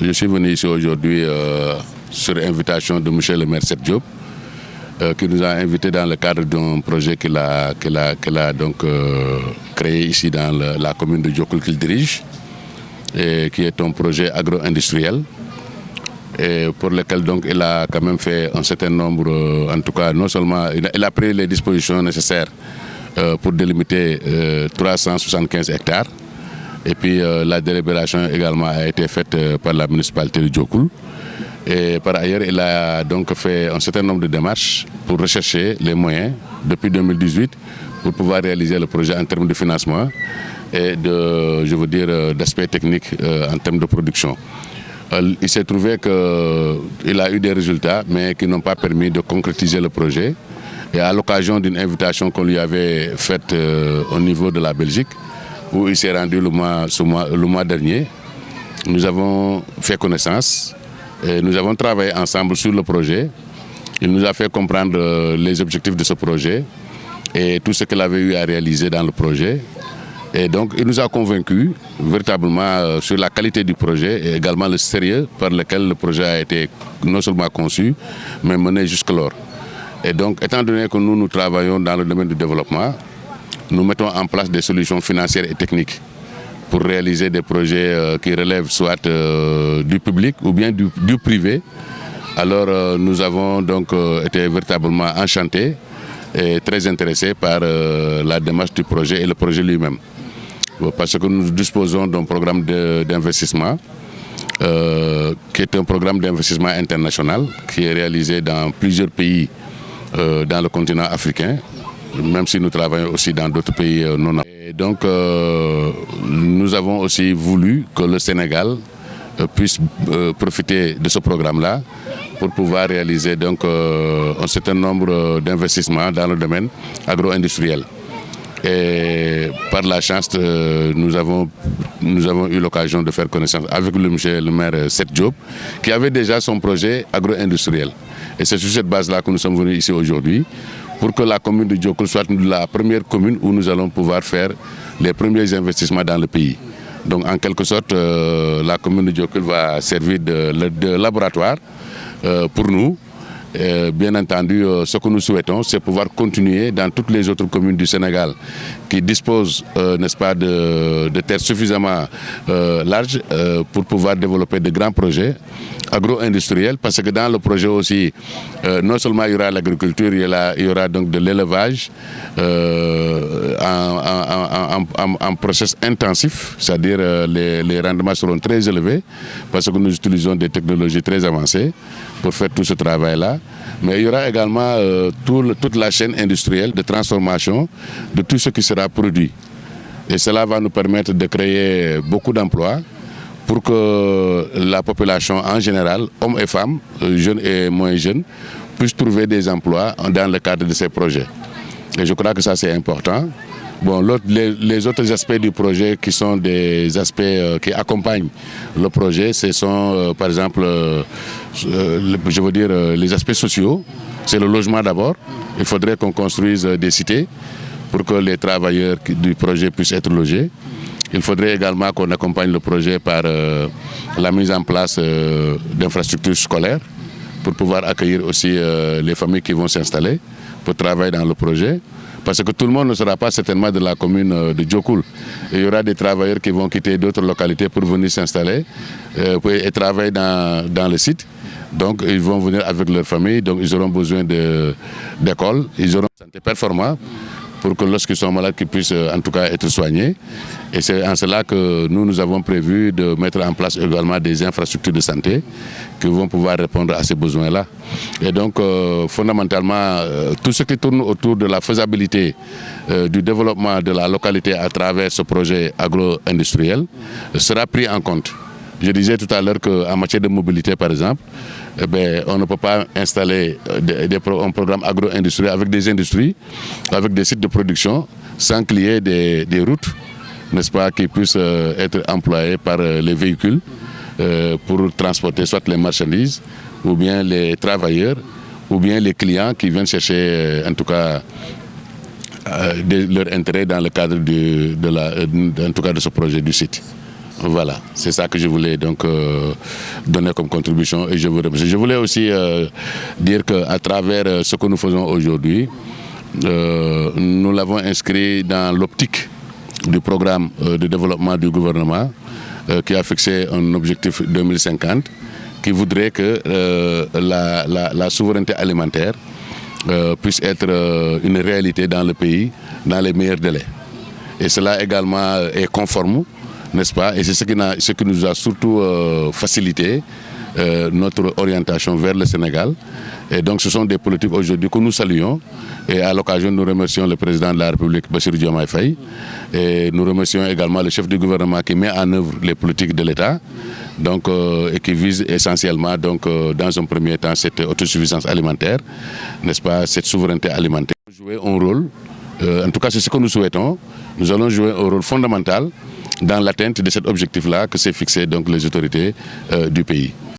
Je suis venu ici aujourd'hui sur invitation de M. le maire Seth Diop, qui nous a invités dans le cadre d'un projet qu'il a donc créé ici dans la commune de Diokoul qu'il dirige, et qui est un projet agro-industriel, et pour lequel donc il a quand même fait un certain nombre, en tout cas non seulement, il a pris les dispositions nécessaires pour délimiter 375 hectares, et puis la délibération également a été faite par la municipalité de Diokoul. Et par ailleurs, il a donc fait un certain nombre de démarches pour rechercher les moyens depuis 2018 pour pouvoir réaliser le projet en termes de financement et d'aspects techniques en termes de production. Il s'est trouvé qu'il a eu des résultats, mais qui n'ont pas permis de concrétiser le projet. Et à l'occasion d'une invitation qu'on lui avait faite au niveau de la Belgique, où il s'est rendu le mois dernier, nous avons fait connaissance. Et nous avons travaillé ensemble sur le projet. Il nous a fait comprendre les objectifs de ce projet et tout ce qu'il avait eu à réaliser dans le projet. Et donc, il nous a convaincus véritablement sur la qualité du projet et également le sérieux par lequel le projet a été non seulement conçu, mais mené jusque-là. Et donc, étant donné que nous travaillons dans le domaine du développement, nous mettons en place des solutions financières et techniques pour réaliser des projets qui relèvent soit du public ou bien du privé. Alors nous avons donc été véritablement enchantés et très intéressés par la démarche du projet et le projet lui-même. Parce que nous disposons d'un programme d'investissement qui est un programme d'investissement international qui est réalisé dans plusieurs pays dans le continent africain, même si nous travaillons aussi dans d'autres pays non africains. Et donc, nous avons aussi voulu que le Sénégal puisse profiter de ce programme-là pour pouvoir réaliser donc, un certain nombre d'investissements dans le domaine agro-industriel. Et par la chance, nous avons eu l'occasion de faire connaissance avec le maire Seth Diop, qui avait déjà son projet agro-industriel. Et c'est sur cette base-là que nous sommes venus ici aujourd'hui, pour que la commune de Diokoul soit la première commune où nous allons pouvoir faire les premiers investissements dans le pays. Donc en quelque sorte, la commune de Diokoul va servir de laboratoire pour nous. Bien entendu, ce que nous souhaitons, c'est pouvoir continuer dans toutes les autres communes du Sénégal qui disposent, n'est-ce pas, de terres suffisamment larges pour pouvoir développer de grands projets agro-industriels, parce que dans le projet aussi, non seulement il y aura l'agriculture, il y aura donc de l'élevage en process intensif, c'est-à-dire les rendements seront très élevés parce que nous utilisons des technologies très avancées pour faire tout ce travail-là. Mais il y aura également toute la chaîne industrielle de transformation de tout ce qui sera produit. Et cela va nous permettre de créer beaucoup d'emplois pour que la population en général, hommes et femmes, jeunes et moins jeunes, puissent trouver des emplois dans le cadre de ces projets. Et je crois que ça c'est important. Bon, les autres aspects du projet qui sont des aspects qui accompagnent le projet, ce sont par exemple, je veux dire, les aspects sociaux. C'est le logement d'abord. Il faudrait qu'on construise des cités pour que les travailleurs du projet puissent être logés. Il faudrait également qu'on accompagne le projet par la mise en place d'infrastructures scolaires pour pouvoir accueillir aussi les familles qui vont s'installer pour travailler dans le projet. Parce que tout le monde ne sera pas certainement de la commune de Diokoul. Il y aura des travailleurs qui vont quitter d'autres localités pour venir s'installer et travailler dans le site. Donc ils vont venir avec leur famille, donc ils auront besoin d'écoles, ils auront une santé performante pour que lorsqu'ils sont malades, qu'ils puissent en tout cas être soignés. Et c'est en cela que nous avons prévu de mettre en place également des infrastructures de santé qui vont pouvoir répondre à ces besoins-là. Et donc, fondamentalement, tout ce qui tourne autour de la faisabilité du développement de la localité à travers ce projet agro-industriel sera pris en compte. Je disais tout à l'heure qu'en matière de mobilité, par exemple, on ne peut pas installer un programme agro-industriel avec des industries, avec des sites de production, sans qu'il y ait des routes, n'est-ce pas, qui puissent être employées par les véhicules pour transporter soit les marchandises, ou bien les travailleurs, ou bien les clients qui viennent chercher, en tout cas, leur intérêt dans le cadre en tout cas de ce projet du site. Voilà, c'est ça que je voulais donc donner comme contribution et je vous remercie. Je voulais aussi dire qu'à travers ce que nous faisons aujourd'hui, nous l'avons inscrit dans l'optique du programme de développement du gouvernement qui a fixé un objectif 2050 qui voudrait que la souveraineté alimentaire puisse être une réalité dans le pays dans les meilleurs délais. Et cela également est conforme, n'est-ce pas? Et c'est ce qui nous a surtout facilité notre orientation vers le Sénégal. Et donc ce sont des politiques aujourd'hui que nous saluons. Et à l'occasion, nous remercions le président de la République, Bassirou Diomaye Faye. Et nous remercions également le chef du gouvernement qui met en œuvre les politiques de l'État. Donc, et qui vise essentiellement, donc, dans un premier temps, cette autosuffisance alimentaire, n'est-ce pas, cette souveraineté alimentaire. Jouer un rôle, en tout cas c'est ce que nous souhaitons, nous allons jouer un rôle fondamental dans l'atteinte de cet objectif-là que s'est fixé donc les autorités du pays.